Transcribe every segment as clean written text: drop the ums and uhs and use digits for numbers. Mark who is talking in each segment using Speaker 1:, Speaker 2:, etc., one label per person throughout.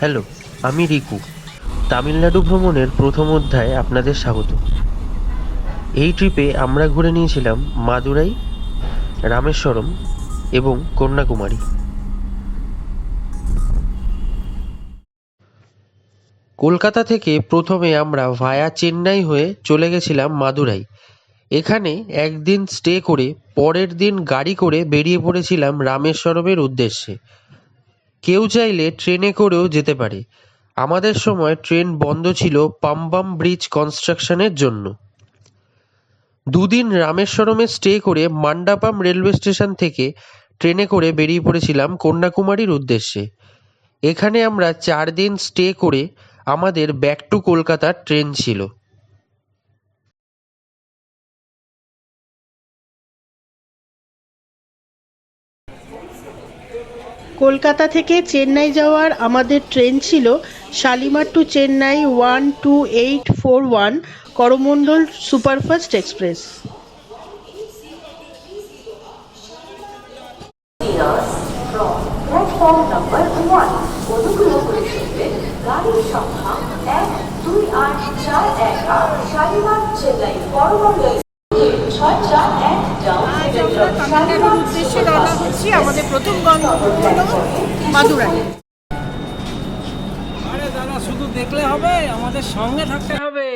Speaker 1: Hello, আমি রিকু। তামিলনাড়ু ভ্রমণের প্রথম অধ্যায়ে আপনাদের স্বাগত। এই ট্রিপে আমরা ঘুরে নিয়েছিলাম মাদুরাই, রামেশ্বরম এবং কন্যাকুমারী। কলকাতা থেকে প্রথমে আমরা ভায়া চেন্নাই হয়ে চলে গেছিলাম মাদুরাই। এখানে একদিন স্টে করে পরের দিন গাড়ি করে বেরিয়ে পড়েছিলাম রামেশ্বরমের উদ্দেশ্যে। কেউ চাইলে ট্রেনে করেও যেতে পারে। আমাদের সময় ট্রেন বন্ধ ছিল পাম্বাম ব্রিজ কনস্ট্রাকশনের জন্য। দুদিন রামেশ্বরমে স্টে করে মান্ডাপাম রেলওয়ে স্টেশন থেকে ট্রেনে করে বেরিয়ে পড়েছিলাম কন্যাকুমারীর উদ্দেশ্যে। এখানে আমরা 4 দিন স্টে করে আমাদের ব্যাক টু কলকাতার ট্রেন ছিল।
Speaker 2: কলকাতা থেকে চেন্নাই যাওয়ার আমাদের ট্রেন ছিল Shalimar to Chennai 12841 Coromandel superfast express.
Speaker 3: Platform number 1 অনুগ্রহ করে শুনবেন গাড়ির সংখ্যা 12848 শালিমার চেন্নাই করমণ্ডল 641 ডাউন
Speaker 2: তামিলনাড়ুর উদ্দেশ্যে রওনা হচ্ছি। আমাদের প্রথম গন্তব্য হলো মাদুরাই।
Speaker 4: আরে দাদা, শুধু দেখলে হবে, আমাদের সঙ্গে থাকতে হবে।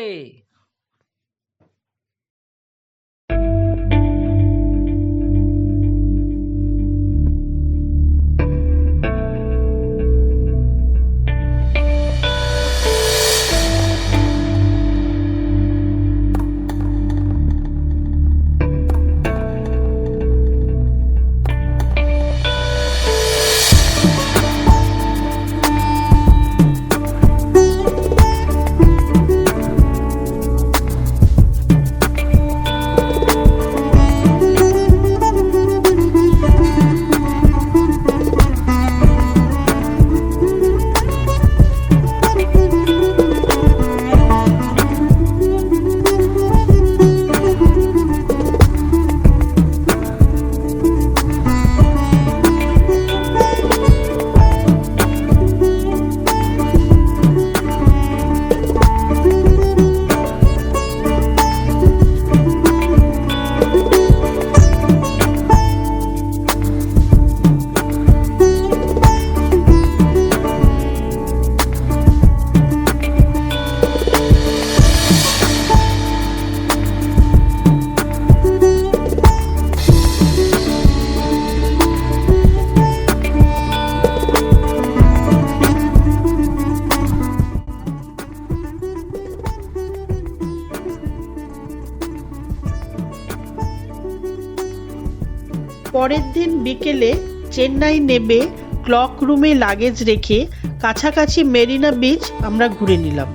Speaker 2: পরের দিন বিকেলে চেন্নাই নেমে ক্লক রুমে লাগেজ রেখে কাছাকাছি মেরিনা বিচ আমরা ঘুরে নিলাম।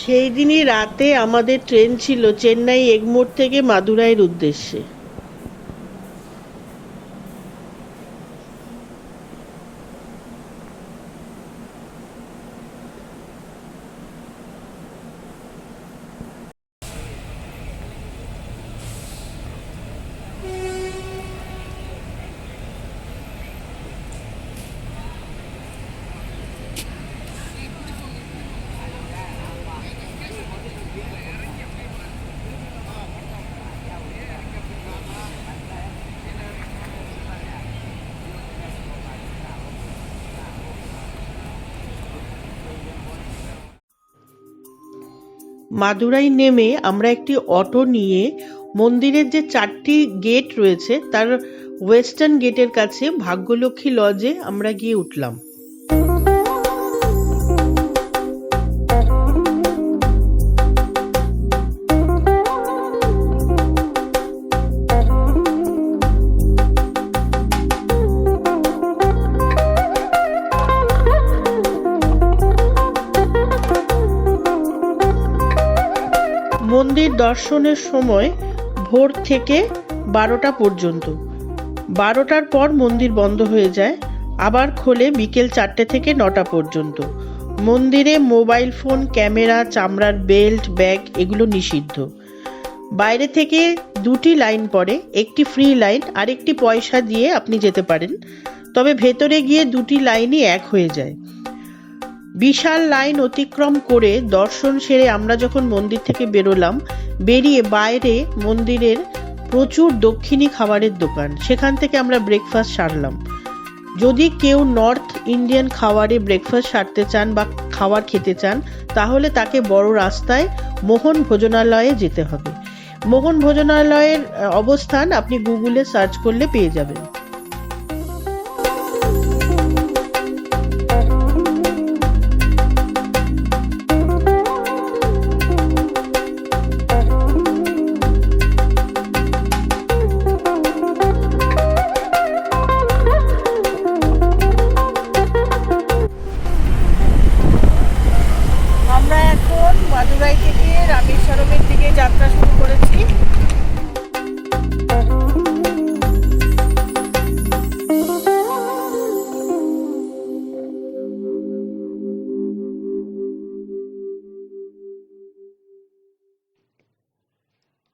Speaker 2: সেই দিনই রাতে আমাদের ট্রেন ছিল চেন্নাই এগমোর থেকে মাদুরাইয়ের উদ্দেশ্যে। মাদুরাই নেমে আমরা একটি অটো নিয়ে মন্দিরের যে 4টি গেট রয়েছে তার ওয়েস্টার্ন গেটের কাছে ভাগ্যলক্ষ্মী লজে আমরা গিয়ে উঠলাম। মন্দির দর্শনের সময় ভোর থেকে 12টা পর্যন্ত। 12টার পর মন্দির বন্ধ হয়ে যায়, আবার খোলে বিকেল 4টে থেকে 9টা পর্যন্ত। মন্দিরে মোবাইল ফোন, ক্যামেরা, চামড়ার বেল্ট, ব্যাগ এগুলো নিষিদ্ধ। বাইরে থেকে 2টি লাইন পড়ে, একটি ফ্রি লাইন আর একটি পয়সা দিয়ে আপনি যেতে পারেন, তবে ভেতরে গিয়ে 2টি লাইনই এক হয়ে যায়। বিশাল লাইন অতিক্রম করে দর্শন সেরে আমরা যখন মন্দির থেকে বেরোলাম, বেরিয়ে বাইরে মন্দিরের প্রচুর দক্ষিণী খাবারের দোকান, সেখান থেকে আমরা ব্রেকফাস্ট সারলাম। যদি কেউ নর্থ ইন্ডিয়ান খাবারে ব্রেকফাস্ট সারতে চান বা খাবার খেতে চান, তাহলে তাকে বড় রাস্তায় মোহন ভোজনালয়ে যেতে হবে। মোহন ভোজনালয়ের অবস্থান আপনি গুগলে সার্চ করলে পেয়ে যাবেন। আমরা এখন মাদুরাই থেকে রামেশ্বরমের দিকে যাত্রা শুরু করেছি।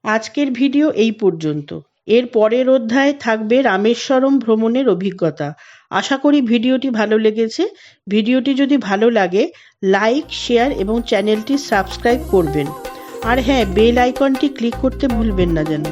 Speaker 2: আজকের ভিডিও এই পর্যন্ত। এর পরের অধ্যায়ে থাকবে রামেশ্বরম ভ্রমণের অভিজ্ঞতা। আশা করি ভিডিওটি ভালো লেগেছে। ভিডিওটি যদি ভালো লাগে লাইক, শেয়ার এবং চ্যানেলটি সাবস্ক্রাইব করবেন। আর হ্যাঁ, বেল আইকনটি ক্লিক করতে ভুলবেন না যেন।